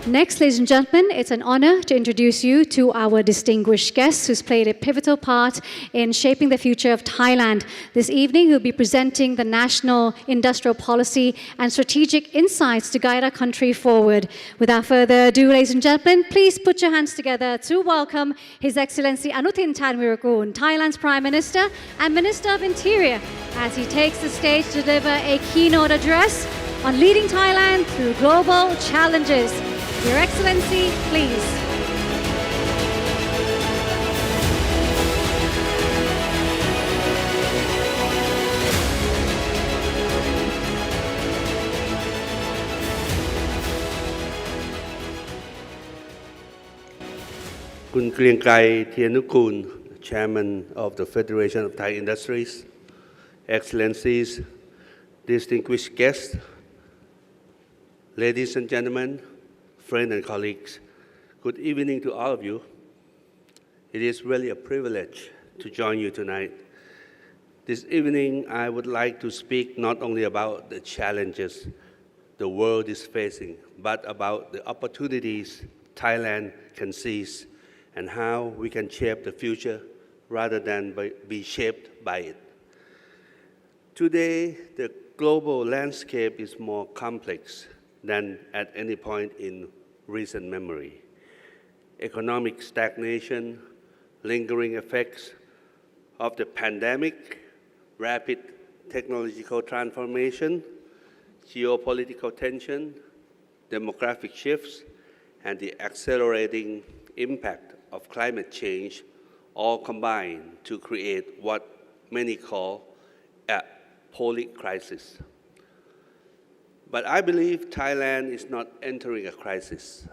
Next, ladies and gentlemen, it's an honor to introduce you to our distinguished guest who's played a pivotal part in shaping the future of Thailand. This evening, he'll be presenting the national industrial policy and strategic insights to guide our country forward. Without further ado, ladies and gentlemen, please put your hands together to welcome His Excellency Anutin Tanvirakul, Thailand's Prime Minister and Minister of Interior, as he takes the stage to deliver a keynote address on leading Thailand through global challenges. Your Excellency, please. คุณเกรียงไกร เทียนุกูล Chairman of the Federation of Thai Industries, Excellencies, distinguished guests, ladies and gentlemen, friends and colleagues, good evening to all of you. It is really a privilege to join you tonight. This evening, I would like to speak not only about the challenges the world is facing, but about the opportunities Thailand can seize and how we can shape the future rather than be shaped by it. Today, the global landscape is more complex than at any point in recent memory. Economic stagnation, lingering effects of the pandemic, rapid technological transformation, geopolitical tension, demographic shifts, and the accelerating impact of climate change all combine to create what many call a polycrisis. But I believe Thailand is not entering a crisis.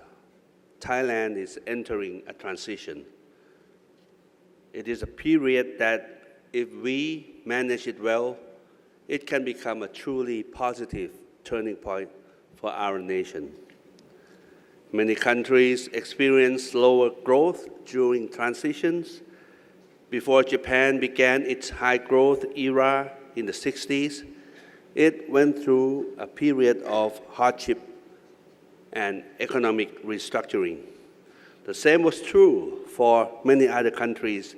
Thailand is entering a transition. It is a period that, if we manage it well, it can become a truly positive turning point for our nation. Many countries experience slower growth during transitions. Before Japan began its high-growth era in the 60s, it went through a period of hardship and economic restructuring. The same was true for many other countries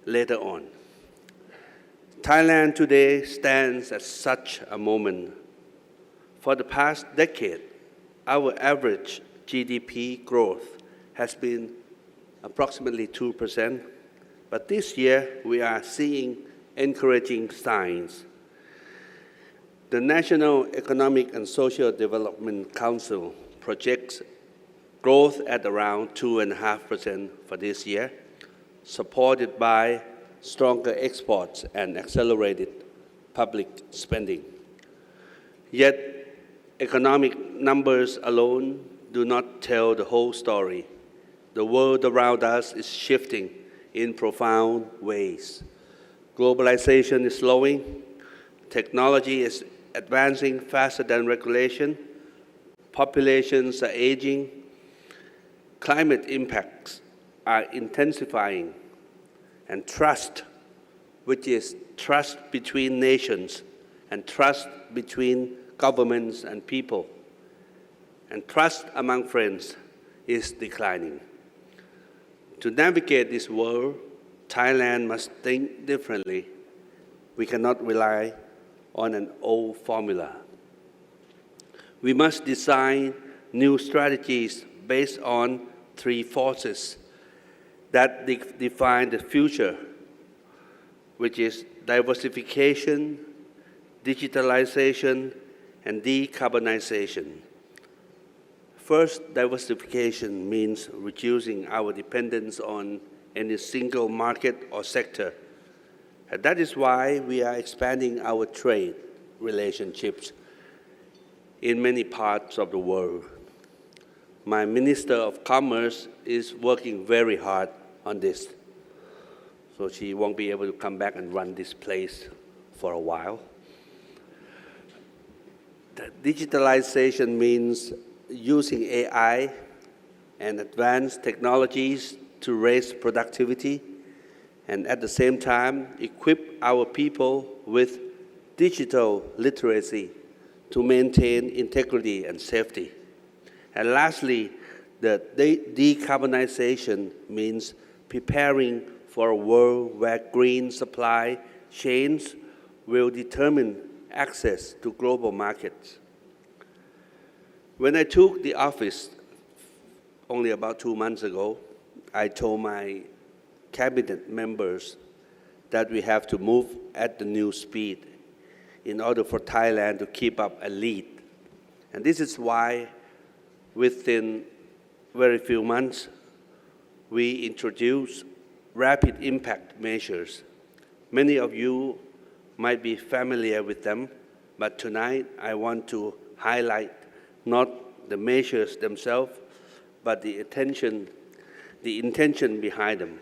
later on. Thailand today stands at such a moment. For the past decade, our average GDP growth has been approximately 2%, but this year we are seeing encouraging signs. The National Economic and Social Development Council projects growth at around 2.5% for this year, supported by stronger exports and accelerated public spending. Yet, economic numbers alone do not tell the whole story. The world around us is shifting in profound ways. Globalization is slowing, technology is advancing faster than regulation, populations are aging, climate impacts are intensifying, and trust, which is trust between nations and trust between governments and people, and trust among friends is declining. To navigate this world, Thailand must think differently. We cannot rely on an old formula. We must design new strategies based on three forces that define the future, which is diversification, digitalization, and decarbonization. First, diversification means reducing our dependence on any single market or sector. And that is why we are expanding our trade relationships in many parts of the world. My Minister of Commerce is working very hard on this, so she won't be able to come back and run this place for a while. Digitalization means using AI and advanced technologies to raise productivity and at the same time equip our people with digital literacy to maintain integrity and safety. And lastly, the decarbonization means preparing for a world where green supply chains will determine access to global markets. When I took the office only about 2 months ago, I told my cabinet members that we have to move at the new speed in order for Thailand to keep up a lead. And this is why within very few months, we introduced rapid impact measures. Many of you might be familiar with them, but tonight I want to highlight not the measures themselves, but the intention behind them.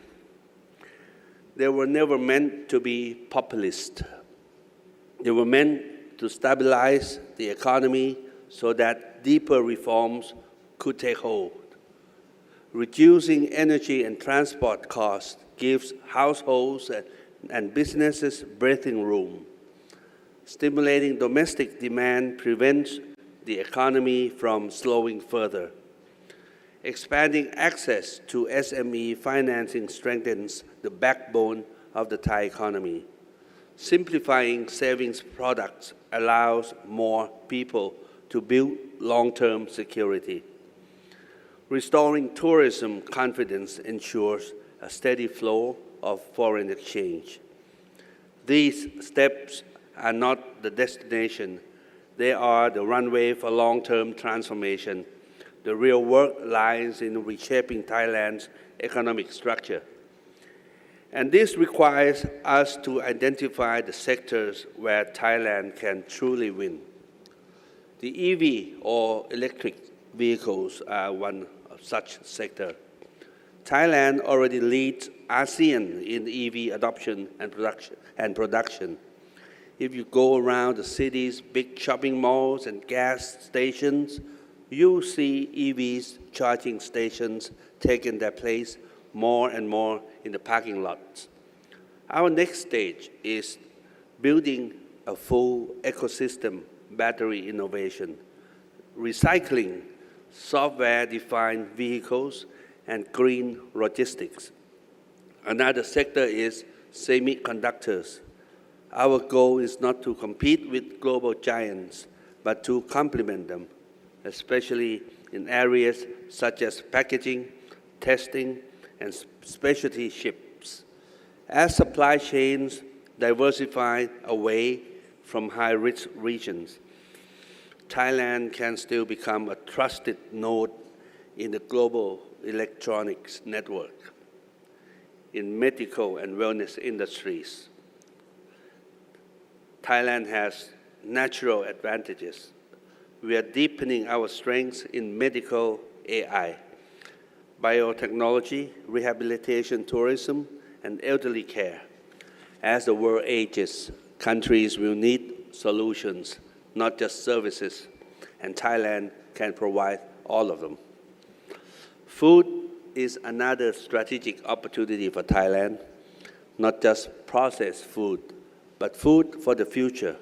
They were never meant to be populist. They were meant to stabilize the economy so that deeper reforms could take hold. Reducing energy and transport costs gives households and businesses breathing room. Stimulating domestic demand prevents the economy from slowing further. Expanding access to SME financing strengthens the backbone of the Thai economy. Simplifying savings products allows more people to build long-term security. Restoring tourism confidence ensures a steady flow of foreign exchange. These steps are not the destination. They are the runway for long-term transformation. The real work lies in reshaping Thailand's economic structure. And this requires us to identify the sectors where Thailand can truly win. The EV or electric vehicles are one of such sector. Thailand already leads ASEAN in EV adoption and production. If you go around the city's big shopping malls and gas stations, you see EVs charging stations taking their place more and more in the parking lots. Our next stage is building a full ecosystem battery innovation, recycling, software-defined vehicles, and green logistics. Another sector is semiconductors. Our goal is not to compete with global giants, but to complement them, especially in areas such as packaging, testing, and specialty chips. As supply chains diversify away from high-risk regions, Thailand can still become a trusted node in the global electronics network, in medical and wellness industries. Thailand has natural advantages. We are deepening our strengths in medical AI, biotechnology, rehabilitation tourism, and elderly care. As the world ages, countries will need solutions, not just services, and Thailand can provide all of them. Food is another strategic opportunity for Thailand, not just processed food, but food for the future,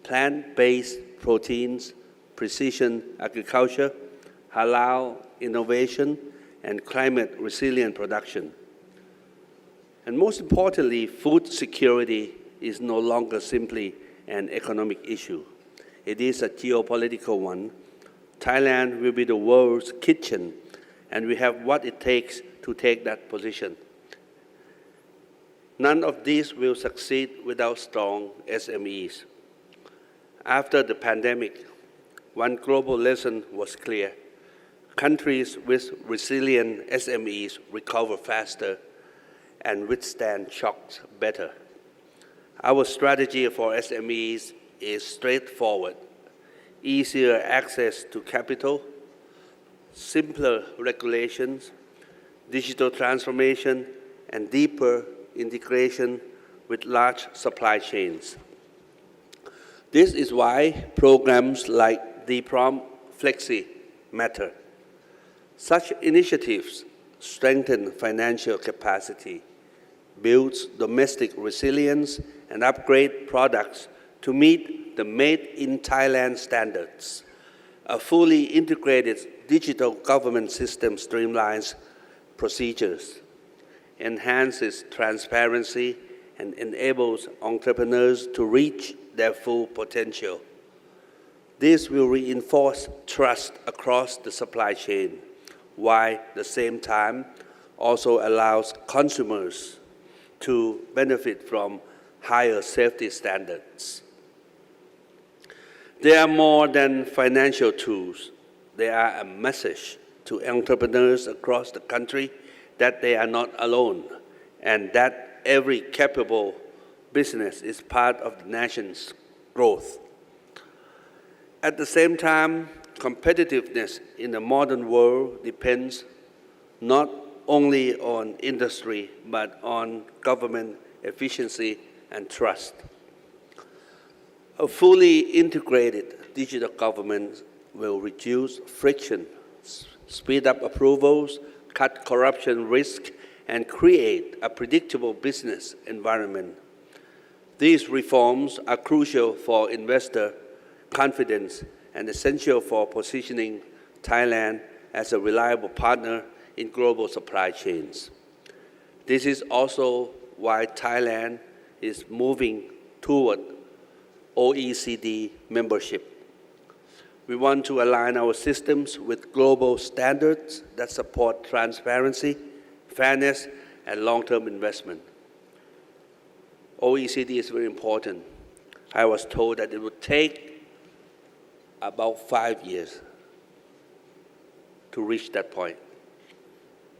plant-based proteins, precision agriculture, halal innovation, and climate-resilient production. And most importantly, food security is no longer simply an economic issue. It is a geopolitical one. Thailand will be the world's kitchen, and we have what it takes to take that position. None of these will succeed without strong SMEs. After the pandemic, one global lesson was clear. Countries with resilient SMEs recover faster and withstand shocks better. Our strategy for SMEs is straightforward: easier access to capital, simpler regulations, digital transformation, and deeper integration with large supply chains. This is why programs like DPROM Flexi matter. Such initiatives strengthen financial capacity, builds domestic resilience, and upgrade products to meet the Made in Thailand standards. A fully integrated digital government system streamlines procedures, enhances transparency, and enables entrepreneurs to reach their full potential. This will reinforce trust across the supply chain, while at the same time also allows consumers to benefit from higher safety standards. They are more than financial tools. They are a message to entrepreneurs across the country that they are not alone and that every capable business is part of the nation's growth. At the same time, competitiveness in the modern world depends not only on industry but on government efficiency and trust. A fully integrated digital government will reduce friction, speed up approvals, cut corruption risk, and create a predictable business environment. These reforms are crucial for investor confidence and essential for positioning Thailand as a reliable partner in global supply chains. This is also why Thailand is moving toward OECD membership. We want to align our systems with global standards that support transparency, fairness, and long-term investment. OECD is very important. I was told that it would take about 5 years to reach that point.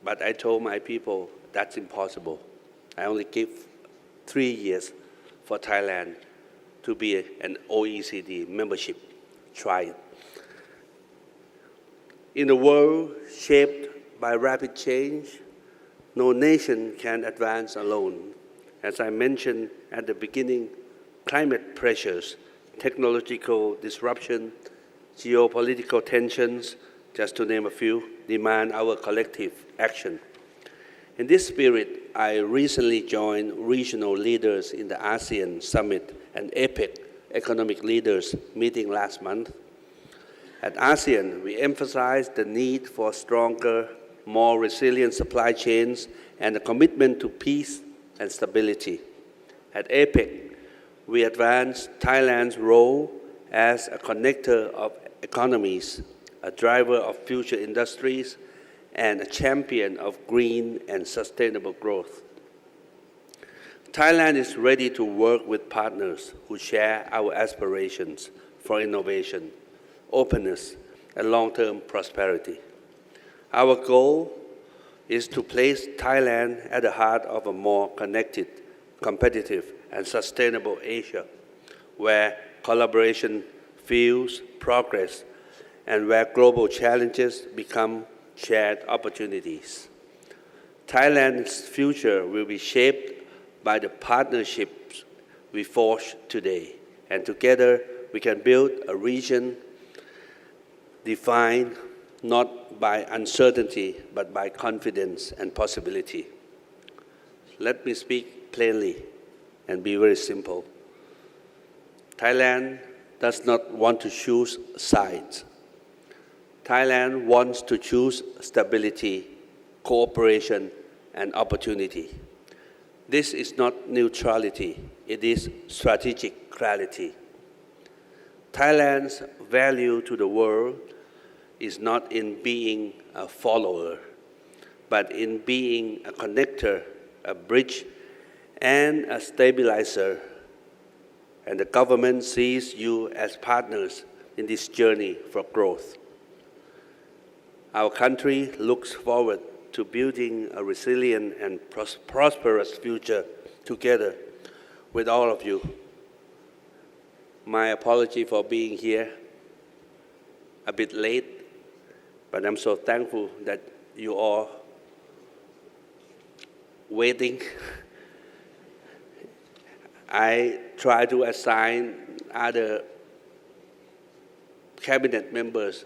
But I told my people that's impossible. I only give 3 years for Thailand to be an OECD membership. Try it. In a world shaped by rapid change, no nation can advance alone. As I mentioned at the beginning, climate pressures, technological disruption, geopolitical tensions, just to name a few, demand our collective action. In this spirit, I recently joined regional leaders in the ASEAN Summit and APEC economic leaders meeting last month. At ASEAN, we emphasized the need for stronger, more resilient supply chains and a commitment to peace and stability. At APEC, we advanced Thailand's role as a connector of economies, a driver of future industries, and a champion of green and sustainable growth. Thailand is ready to work with partners who share our aspirations for innovation, openness, and long-term prosperity. Our goal is to place Thailand at the heart of a more connected, competitive, and sustainable Asia, where collaboration fuels progress and where global challenges become shared opportunities. Thailand's future will be shaped by the partnerships we forge today, and together we can build a region defined not by uncertainty but by confidence and possibility. Let me speak plainly and be very simple. Thailand does not want to choose sides. Thailand wants to choose stability, cooperation, and opportunity. This is not neutrality, it is strategic clarity. Thailand's value to the world is not in being a follower, but in being a connector, a bridge, and a stabilizer. And the government sees you as partners in this journey for growth. Our country looks forward to building a resilient and prosperous future together with all of you. My apology for being here a bit late, but I'm so thankful that you all waiting. I try to assign other cabinet members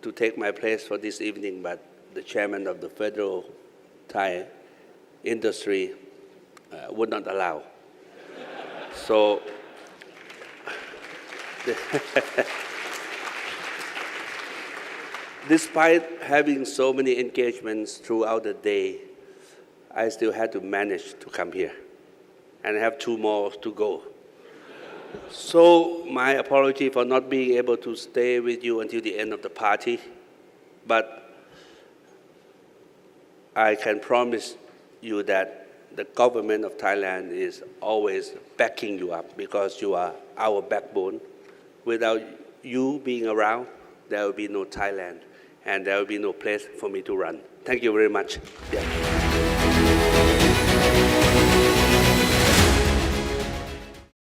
to take my place for this evening, but the chairman of the Federal Thai Industry would not allow. So Despite having so many engagements throughout the day, I still had to manage to come here, and I have 2 more to go. So my apology for not being able to stay with you until the end of the party, but I can promise you that the government of Thailand is always backing you up because you are our backbone. Without you being around, there will be no Thailand, and there will be no place for me to run. Thank you very much. Yeah.